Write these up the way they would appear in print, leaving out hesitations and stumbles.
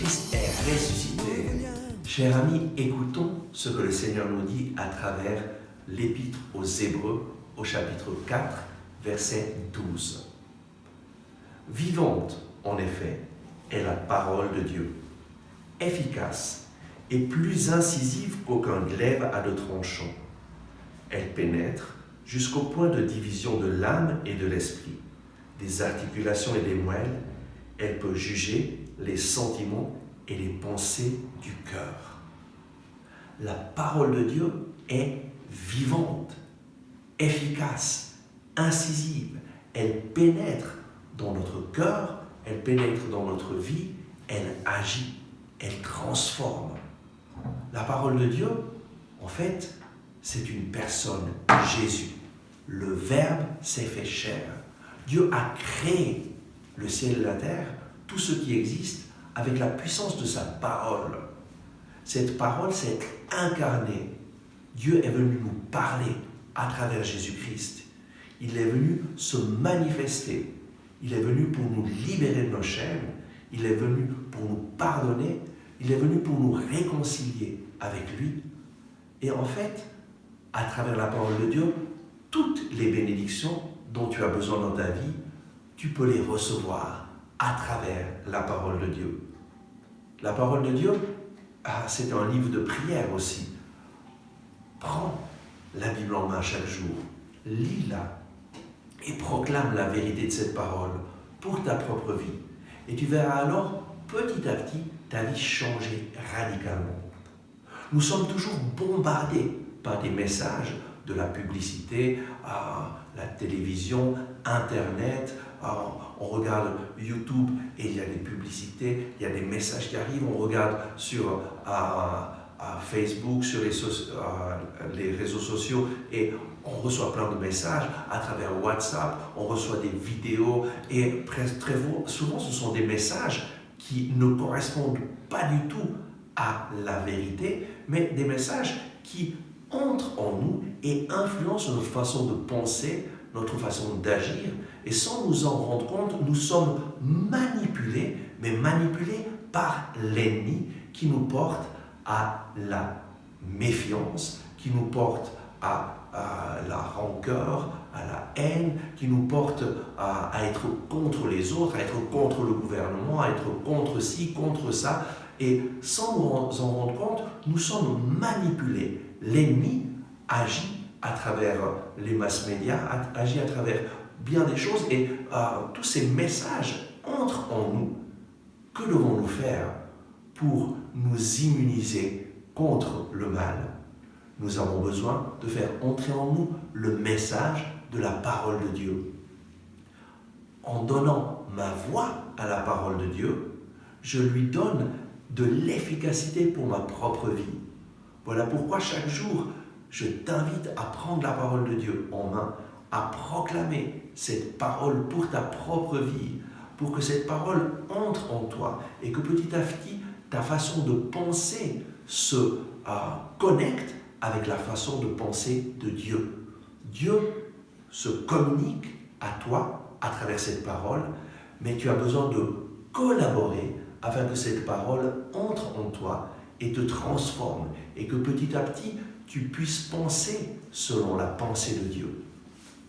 Jésus-Christ est ressuscité. Chers amis, écoutons ce que le Seigneur nous dit à travers l'Épître aux Hébreux, au chapitre 4, verset 12. Vivante, en effet, est la parole de Dieu, efficace et plus incisive qu'aucun glaive à deux tranchants. Elle pénètre jusqu'au point de division de l'âme et de l'esprit, des articulations et des moelles. Elle peut juger les sentiments et les pensées du cœur. La parole de Dieu est vivante, efficace, incisive. Elle pénètre dans notre cœur, elle pénètre dans notre vie, elle agit, elle transforme. La parole de Dieu, en fait, c'est une personne, Jésus. Le Verbe s'est fait chair. Dieu a créé le ciel et la terre, tout ce qui existe, avec la puissance de sa parole. Cette parole s'est incarnée. Dieu est venu nous parler à travers Jésus-Christ. Il est venu se manifester. Il est venu pour nous libérer de nos chaînes. Il est venu pour nous pardonner. Il est venu pour nous réconcilier avec lui. Et en fait, à travers la parole de Dieu, toutes les bénédictions dont tu as besoin dans ta vie, tu peux les recevoir à travers la parole de Dieu. La parole de Dieu, c'est un livre de prière aussi. Prends la Bible en main chaque jour, lis-la et proclame la vérité de cette parole pour ta propre vie. Et tu verras alors, petit à petit, ta vie changer radicalement. Nous sommes toujours bombardés par des messages de la publicité, la télévision, Internet. On regarde YouTube et il y a des publicités, il y a des messages qui arrivent. On regarde sur Facebook, sur les réseaux sociaux et on reçoit plein de messages à travers WhatsApp. On reçoit des vidéos et très souvent ce sont des messages qui ne correspondent pas du tout à la vérité, mais des messages qui entrent en nous et influencent notre façon de penser, notre façon d'agir. Et sans nous en rendre compte, nous sommes manipulés, mais manipulés par l'ennemi qui nous porte à la méfiance, qui nous porte à la rancœur, à la haine, qui nous porte à être contre les autres, à être contre le gouvernement, à être contre ci, contre ça. Et sans nous en rendre compte, nous sommes manipulés. L'ennemi agit à travers les mass médias, agit à travers bien des choses et tous ces messages entrent en nous. Que devons-nous faire pour nous immuniser contre le mal? Nous avons besoin de faire entrer en nous le message de la parole de Dieu. En donnant ma voix à la parole de Dieu, je lui donne de l'efficacité pour ma propre vie. Voilà pourquoi chaque jour, je t'invite à prendre la parole de Dieu en main, à proclamer cette parole pour ta propre vie, pour que cette parole entre en toi et que petit à petit, ta façon de penser se connecte avec la façon de penser de Dieu. Dieu se communique à toi à travers cette parole, mais tu as besoin de collaborer afin que cette parole entre en toi et te transforme, et que petit à petit, tu puisses penser selon la pensée de Dieu.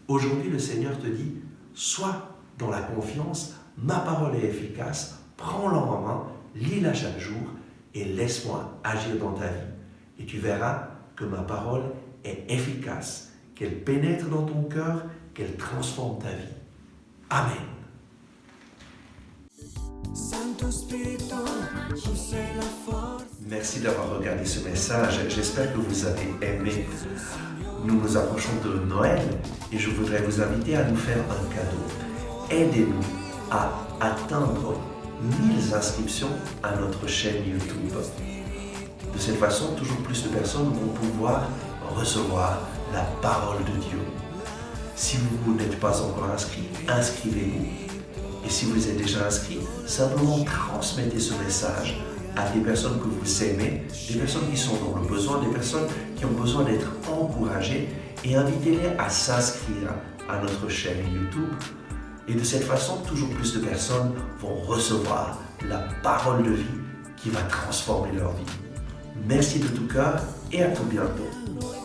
Aujourd'hui, le Seigneur te dit, sois dans la confiance, ma parole est efficace, prends-la en main, lis-la chaque jour et laisse-moi agir dans ta vie. Et tu verras que ma parole est efficace, qu'elle pénètre dans ton cœur, qu'elle transforme ta vie. Amen. Merci d'avoir regardé ce message. J'espère que vous avez aimé. Nous nous approchons de Noël et je voudrais vous inviter à nous faire un cadeau. Aidez-nous à atteindre 1000 inscriptions à notre chaîne YouTube. De cette façon, toujours plus de personnes vont pouvoir recevoir la parole de Dieu. Si vous n'êtes pas encore inscrit, inscrivez-vous. Et si vous êtes déjà inscrit, simplement transmettez ce message à des personnes que vous aimez, des personnes qui sont dans le besoin, des personnes qui ont besoin d'être encouragées et invitez-les à s'inscrire à notre chaîne YouTube. Et de cette façon, toujours plus de personnes vont recevoir la parole de vie qui va transformer leur vie. Merci de tout cœur et à tout bientôt.